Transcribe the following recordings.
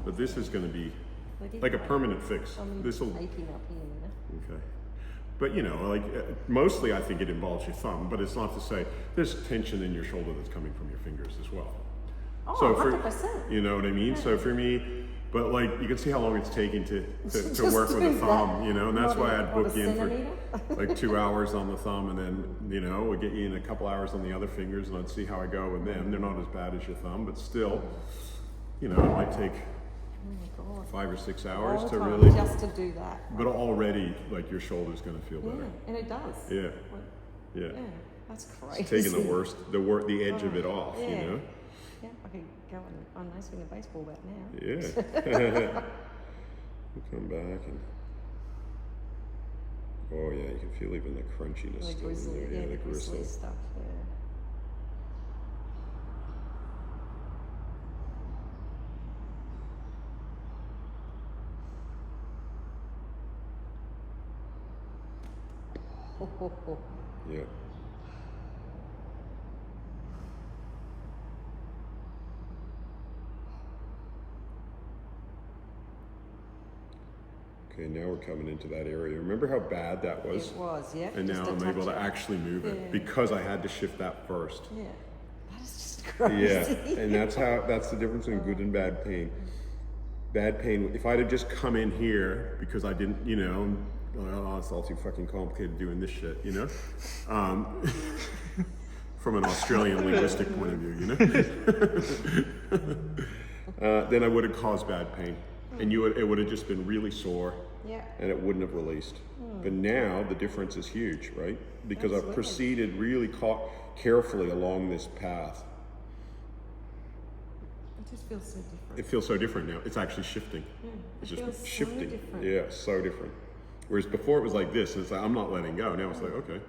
But this is going to be like a permanent fix. This will aching up here. Okay. But you know, like mostly I think it involves your thumb, but it's not to say there's tension in your shoulder that's coming from your fingers as well. Oh, so 100%. You know what I mean? Yeah. So for me, but like you can see how long it's taking to work with a thumb, you know, and that's why I'd book you in for like 2 hours on the thumb, and then, you know, we'll get you in a couple hours on the other fingers, and I'd see how I go with them. They're not as bad as your thumb, but still, you know, it might take 5 or 6 hours to really just to do that. But already, like your shoulder's going to feel better. And it does. Yeah. Yeah, that's crazy. It's taking the edge of it off, you know. Yeah, I could go on nice swing a baseball bat now. Yeah. We'll come back and oh yeah, you can feel even the crunchiness. The grizzly, the grizzly stuff. Yeah. Yeah. Okay, now we're coming into that area. Remember how bad that was? It was, yeah. And now I'm able to actually move it because I had to shift that first. Yeah. That is just crazy. Yeah, and that's the difference in good and bad pain. Bad pain, if I'd have just come in here because I didn't, you know, oh, it's all too fucking complicated doing this shit, you know? From an Australian linguistic point of view, you know? Then I would have caused bad pain. And it would have just been really sore, and it wouldn't have released. But now the difference is huge, right? Because I've proceeded really carefully along this path. It just feels so different. It feels so different now. It's actually shifting. It's just shifting. So different. Yeah, so different. Whereas before it was like this, and it's like, I'm not letting go. Now it's like, okay.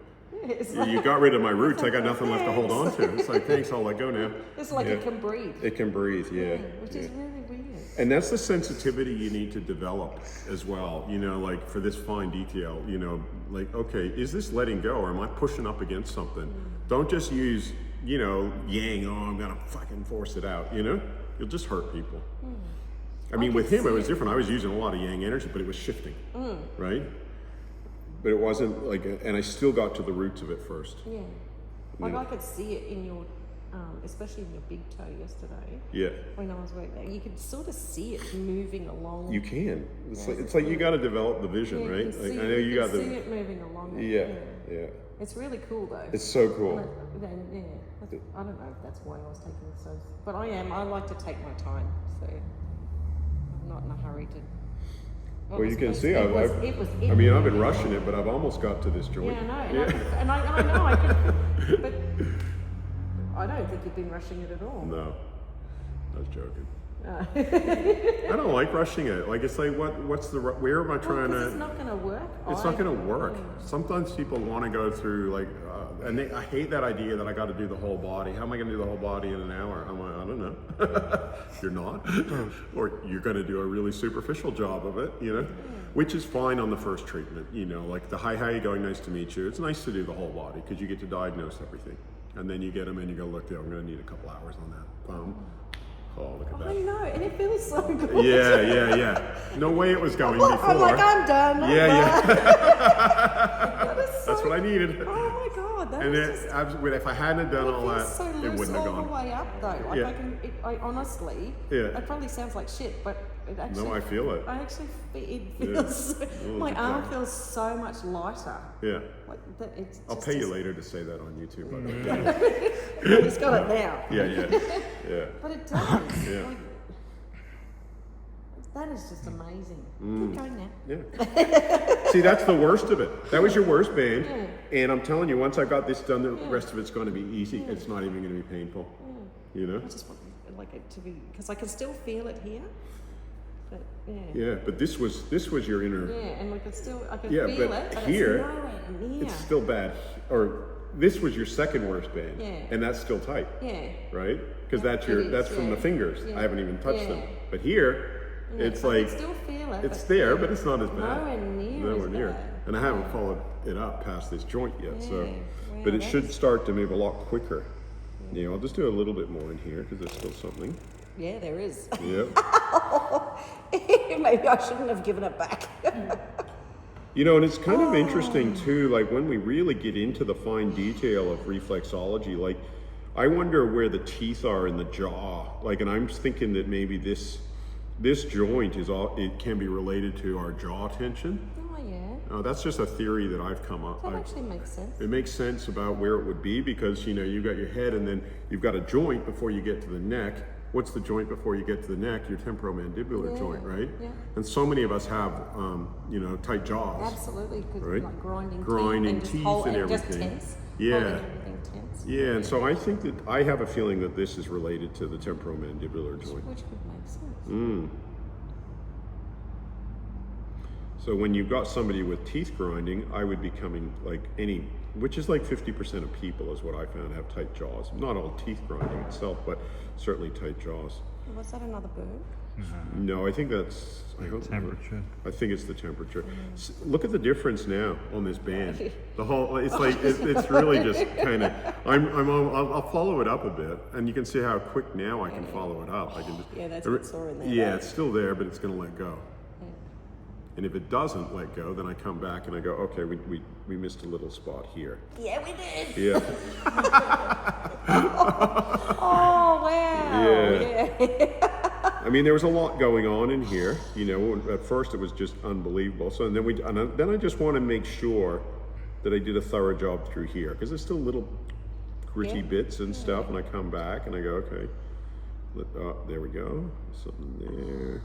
You got rid of my roots, I got nothing left to hold on to. It's like, thanks, I'll let go now. It's like it can breathe. It can breathe, which is really weird. And that's the sensitivity you need to develop as well, you know, like for this fine detail, you know, like, okay, is this letting go or am I pushing up against something? Don't just use, you know, yang, oh, I'm gonna fucking force it out, you know? You'll just hurt people. I mean, with him, it was different. I was using a lot of yang energy, but it was shifting, right? But it wasn't like, and I still got to the roots of it first. Yeah. Like I could see it in your, especially in your big toe yesterday. Yeah. When I was working there, you could sort of see it moving along. You can. It's like you got to develop the vision, right? Like, I know you got see it moving along. Yeah. It's really cool though. It's so cool. I don't know if that's why I was taking it so, but I am. I like to take my time, so I'm not in a hurry to. Well, you can see, I've been rushing it, but I've almost got to this joint. Yeah, I know. And I know, but I don't think you've been rushing it at all. No, I was joking. I don't like rushing it. Like, it's like, where am I trying to? It's not going to work. It's not going to work. Sometimes people want to go through, like, and I hate that idea that I got to do the whole body. How am I going to do the whole body in an hour? I'm like, I don't know. You're not. Or you're going to do a really superficial job of it, you know? Which is fine on the first treatment, you know, like the hi, how you going, nice to meet you. It's nice to do the whole body because you get to diagnose everything. And then you get them and you go, look, I'm going to need a couple hours on that. Boom. Oh, look at that. I know, and it feels so good. Yeah. No way it was going before. I'm like, I'm done. Yeah. That's what I needed. Oh my God, that and was if I hadn't done all that, so it wouldn't have gone. all the way up though. Like I honestly, it probably sounds like shit, but it actually. No, I feel it. It feels. My arm feels so much lighter. Yeah. Like I'll pay you later to say that on YouTube, by the way. He's got it now. Yeah. But it does. Yeah. Like, that is just amazing. Keep going now. Yeah. See, that's the worst of it. That was your worst band. And I'm telling you, once I got this done, the rest of it's going to be easy. It's not even going to be painful. You know? I just want it to be, because I can still feel it here. But but this was your inner. And I can feel it. But here, it's nowhere near. it's still bad. Or this was your second worst band. And that's still tight. Right? Because that's from the fingers. I haven't even touched them. But here, it's like, I can still feel it. It's there, but it's not as bad. Nowhere near. And I haven't followed it up past this joint yet. So, but it should start to move a lot quicker. You know, I'll just do a little bit more in here because there's still something. Yeah, there is. Yep. Maybe I shouldn't have given it back. You know, and it's kind of interesting too, like when we really get into the fine detail of reflexology, like I wonder where the teeth are in the jaw. Like, and I'm thinking that maybe this joint it can be related to our jaw tension. Oh yeah. That's just a theory that I've come up. That actually makes sense. It makes sense about where it would be because, you know, you've got your head and then you've got a joint before you get to the neck. What's the joint before you get to the neck? Your temporomandibular joint, right? Yeah. And so many of us have, you know, tight jaws. Absolutely, because Right? like grinding teeth teeth and just everything. tense. Yeah. Holding everything tense. Yeah, and so I think that I have a feeling that this is related to the temporomandibular joint. Which could make sense. So when you've got somebody with teeth grinding, I would be coming like which is like 50% of people is what I found have tight jaws. Not all teeth grinding itself, but certainly tight jaws. Was that another bird? No, I think that's Temperature. I think it's the temperature. Look at the difference now on this band. The whole, it's like it's really just kind of. I'll follow it up a bit, and you can see how quick now I can follow it up. I can just. Yeah, that's a bit sore in there. Yeah, though. it's still there, but it's going to let go. And if it doesn't let go, then I come back and I go, okay, we missed a little spot here. Yeah, we did. Yeah. Oh wow. Yeah. I mean, there was a lot going on in here. You know, at first it was just unbelievable. So and then I just want to make sure that I did a thorough job through here because there's still little gritty bits and stuff. And I come back and I go, okay, there we go, something there.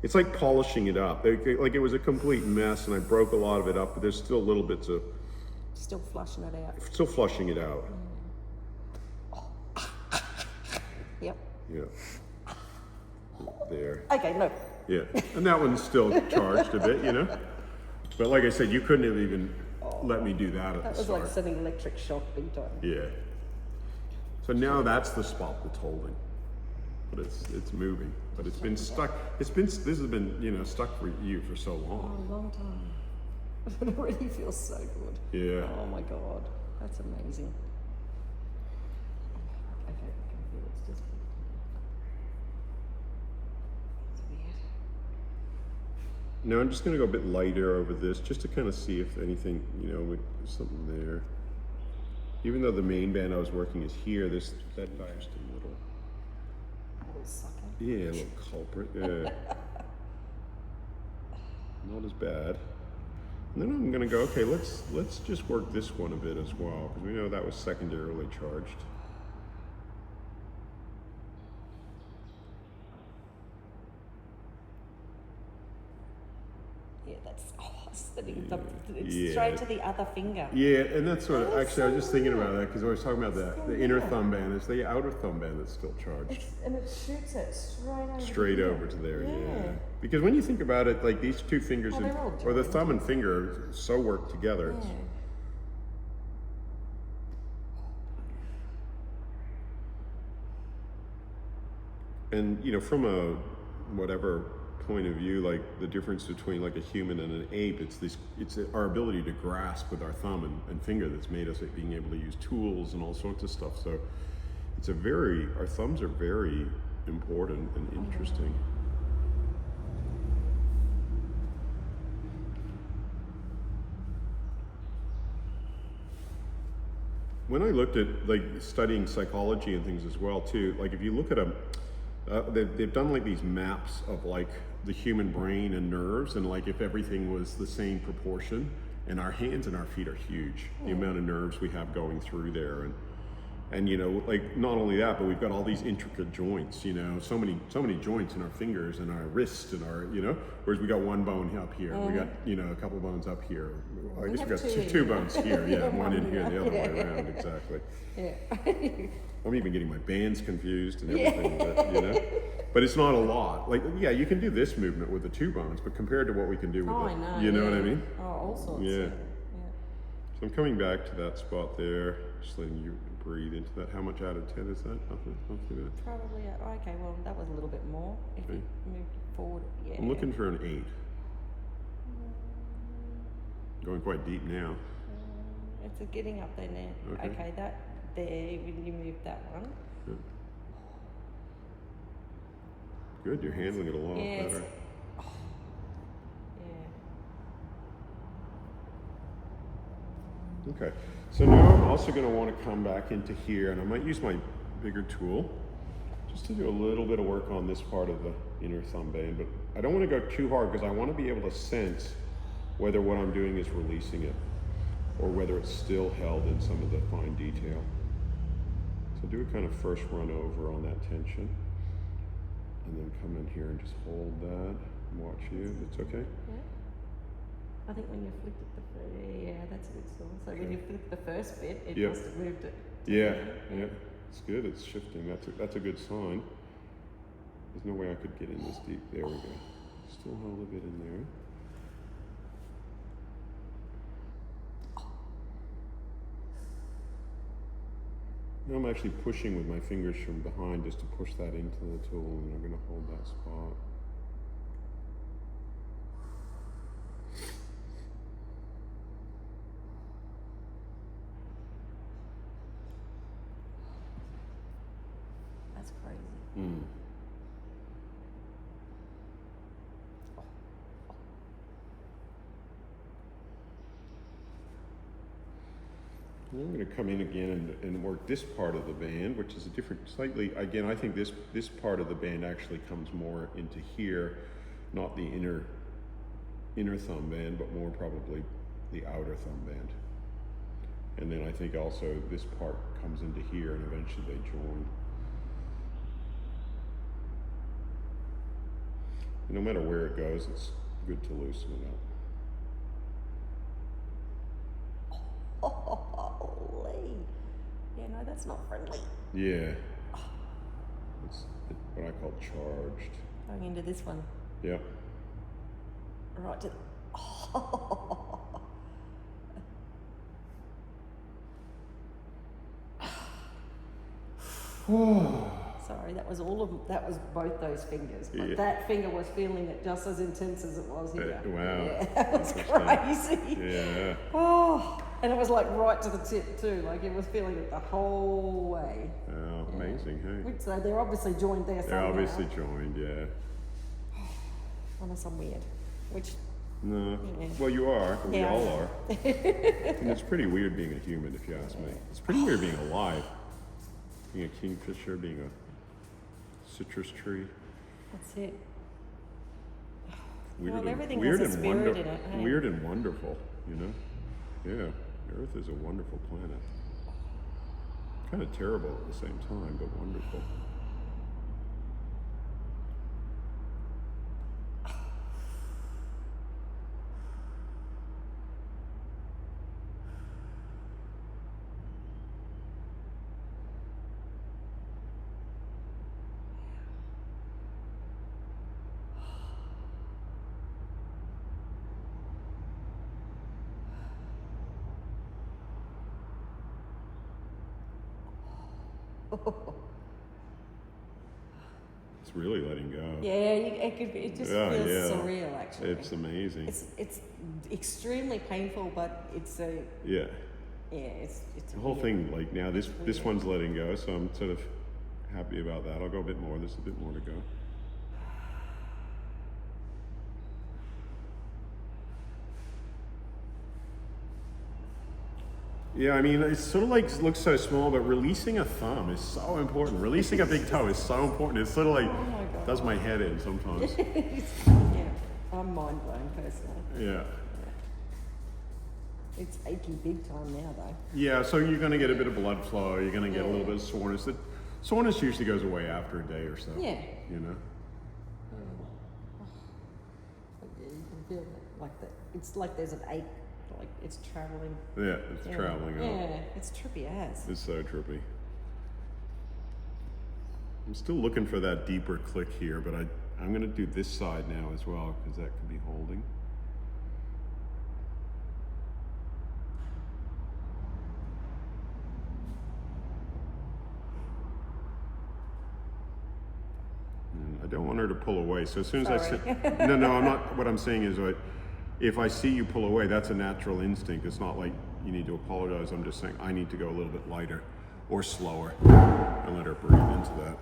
It's like polishing it up. Like it was a complete mess, and I broke a lot of it up. But there's still little bits of Still flushing it out. still flushing it out. Yep. Yeah. There. Okay, no. Yeah, and that one's still charged a bit, you know. But like I said, you couldn't have even let me do that at That the was start. like sending electric shock big time. Yeah. So now that's the spot that's holding, but it's moving. But it's been stuck. This has been, you know, stuck for you for so Oh, long. a long time. It already feels so good. Yeah. Oh my god, that's amazing. Okay, I can feel it's just. It's weird. Now I'm just going to go a bit lighter over this, just to kind of see if anything, you know, there's something there. Even though the main band I was working is here, that dire's still a little. Little sucker. Yeah, a little culprit. Yeah. Not as bad. And then I'm gonna go, okay, let's just work this one a bit as well, because we know that was secondarily charged. Yeah, that's straight to the other finger. Yeah, and that's sort of, That is actually I was so just thinking weird. about that, because I was talking about the inner thumb band. It's the outer thumb band that's still charged. And it shoots it Straight over to there, yeah. Because when you think about it, like these two fingers, Oh, they're all or the joined. thumb and finger, so work together. Yeah. And you know, from a whatever point of view, like the difference between like a human and an ape, it's our ability to grasp with our thumb and finger that's made us being able to use tools and all sorts of stuff. So our thumbs are very important and interesting. When I looked at like studying psychology and things as well too, like if you look at they've done like these maps of like the human brain and nerves, and like if everything was the same proportion, and our hands and our feet are huge, the amount of nerves we have going through there, and you know, like not only that, but we've got all these intricate joints, you know, so many joints in our fingers and our wrists and our, you know, whereas we got one bone up here, we got, you know, a couple bones up here. I guess we got two bones here, yeah, one in here and the other way around, exactly. Yeah. I'm even getting my bands confused and everything, but, you know, but it's not a lot. Like, yeah, you can do this movement with the two bones, but compared to what we can do with I know. you know what I mean? Oh, all sorts. Yeah. Yeah. So I'm coming back to that spot there, just letting you breathe into that. How much out of 10 is that? Nothing bad. Probably. Okay. Well, that was a little bit more. If you move forward, yeah. I'm looking for an 8. Going quite deep now. It's getting up there now. Okay. That there. When you move that one. Yeah. Good, you're handling it a lot Yeah, better. Yeah. Okay, so now I'm also going to want to come back into here, and I might use my bigger tool just to do a little bit of work on this part of the inner thumb band, but I don't want to go too hard because I want to be able to sense whether what I'm doing is releasing it or whether it's still held in some of the fine detail. So do a kind of first run over on that tension, and then come in here and just hold that and watch you. It's okay? Yeah. I think when you flicked it that's a good song. So when you flicked the first bit, it must have moved it. Yeah, it's good. It's shifting. That's a good sign. There's no way I could get in this deep. There we go. Still hold a bit in there. Now I'm actually pushing with my fingers from behind just to push that into the tool, and I'm going to hold that spot. That's crazy. Mm. I'm going to come in again and work this part of the band, which is a different, slightly, again, I think this part of the band actually comes more into here, not the inner thumb band, but more probably the outer thumb band. And then I think also this part comes into here and eventually they join. And no matter where it goes, it's good to loosen it up. Holy. Yeah, no, that's not friendly. Yeah. It's what I call charged. Going into this one. Yeah. Right to Sorry, that was both those fingers. But Yeah. that finger was feeling it just as intense as it was here. Wow. Yeah, that was Interesting. crazy. Yeah. Oh, and it was like right to the tip too. Like it was feeling it the whole way. Oh, amazing, hey? So they're obviously joined there They're somehow. obviously joined, yeah. Unless I'm weird. Which, No. Yeah. Well, you are. We Yeah. all are. And it's pretty weird being a human, if you ask me. It's pretty weird being alive. Being a kingfisher, being a citrus tree. that's it. Weird, Well, everything weird has a and spirit in it, hey? Weird and wonderful, you know? Yeah. Earth is a wonderful planet. Kind of terrible at the same time, but wonderful. It's really letting go. Yeah, it just feels surreal actually. It's amazing. It's extremely painful, but it's a Yeah. it's The whole thing, like now, this one's letting go, so I'm sort of happy about that. I'll go a bit more. There's a bit more to go. Yeah, I mean, it's sort of like looks so small, but releasing a thumb is so important. Releasing a big toe is so important. It's sort of like does my head in sometimes. yeah, I'm mind blown personally. Yeah. It's achy big time now though. Yeah, so you're going to get a bit of blood flow. You're going to get a little bit of soreness. The soreness usually goes away after a day or so. Yeah. You know. Yeah, you can feel it, like that. It's like there's an ache, like it's traveling. Yeah, it's traveling up. Yeah, it's trippy as. It's so trippy. I'm still looking for that deeper click here, but I'm going to do this side now as well because that could be holding. I don't want her to pull away. So as soon as Sorry. no, I'm not. What I'm saying is, if I see you pull away, that's a natural instinct. It's not like you need to apologize. I'm just saying I need to go a little bit lighter or slower and let her breathe into that.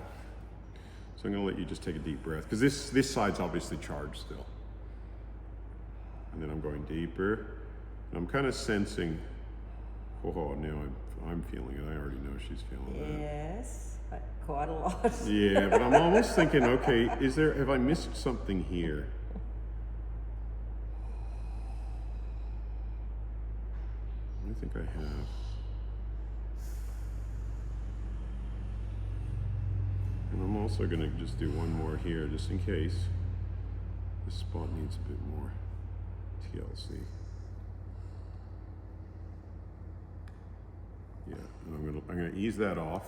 So I'm gonna let you just take a deep breath, because this side's obviously charged still. And then I'm going deeper. And I'm kind of sensing, oh, now I'm feeling it. I already know she's feeling it. Yes, quite a lot. Yeah, but I'm almost thinking, okay, have I missed something here? I think I have. And I'm also gonna just do one more here, just in case. This spot needs a bit more TLC. Yeah, and I'm gonna ease that off.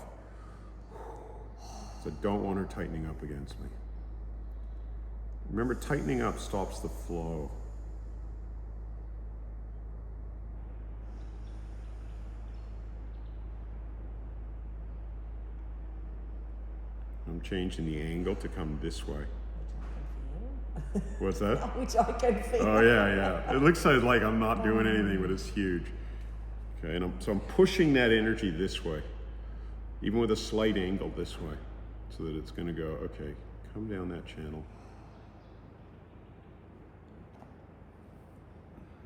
So I don't want her tightening up against me. Remember, tightening up stops the flow. I'm changing the angle to come this way. What's that? Which I can feel. Oh yeah. It looks like I'm not doing anything, but it's huge. Okay, and so I'm pushing that energy this way, even with a slight angle this way, so that it's going to go, okay, come down that channel.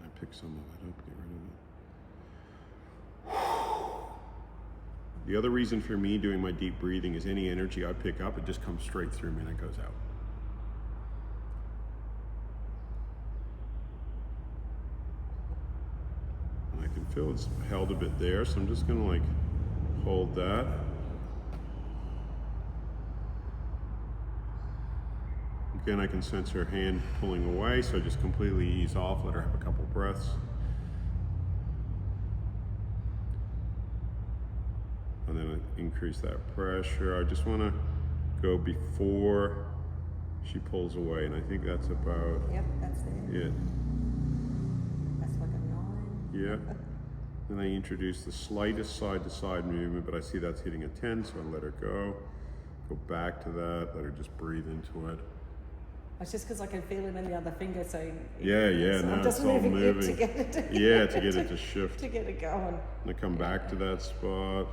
I pick some of it up, get rid of it. The other reason for me doing my deep breathing is any energy I pick up, it just comes straight through me and it goes out. And I can feel it's held a bit there, so I'm just gonna like hold that. Again, I can sense her hand pulling away, so I just completely ease off, let her have a couple breaths. And then I increase that pressure. I just want to go before she pulls away, and I think that's about Yep, that's it. That's like a 9. Yeah. Then I introduce the slightest side-to-side movement, but I see that's hitting a 10, so I let her go. Go back to that, let her just breathe into it. It's just because I can feel it in the other finger, so Yeah, so now I'm just it's all moving moving. it to get it to, Yeah, to get it to shift. to get it going. And I come back to that spot.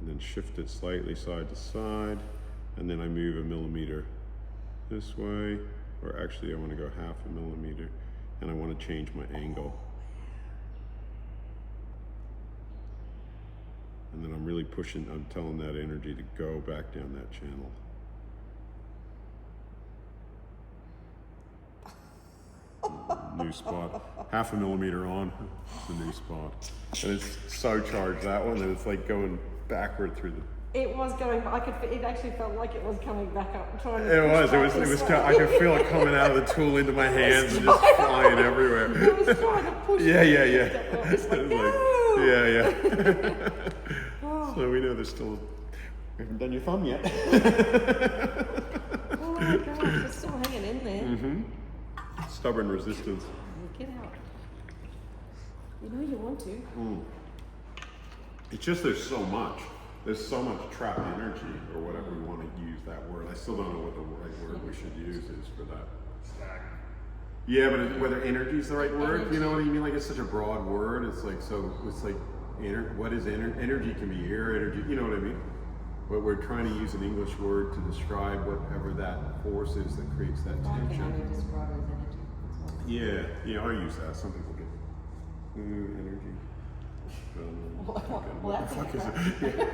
And then shift it slightly side to side, and then I move a millimeter this way, or actually I want to go half a millimeter, and I want to change my angle. And then I'm really pushing, I'm telling that energy to go back down that channel. New spot, half a millimeter on, the new spot. And it's so charged, that one, that it's like going backward through the... It was going, it actually felt like it was coming back up, trying to It was, I could feel it coming out of the tool into my hands and just flying everywhere. It was trying to push Yeah. It's like, no! Yeah. So we know there's still, we haven't done your thumb yet. Oh my gosh, it's still hanging in there. Mm-hmm. Stubborn resistance. Get out. You know you want to. It's just there's so much trapped energy, or whatever we want to use that word. I still don't know what the right word we should use is for that. Yeah, but whether energy is the right word, you know what I mean? Like, it's such a broad word. It's like, what is energy? Energy can be air, energy, you know what I mean? But we're trying to use an English word to describe whatever that force is that creates that tension. Describe it as energy. Yeah, I use that. Some people get energy. Well, What the fuck is it? Yeah.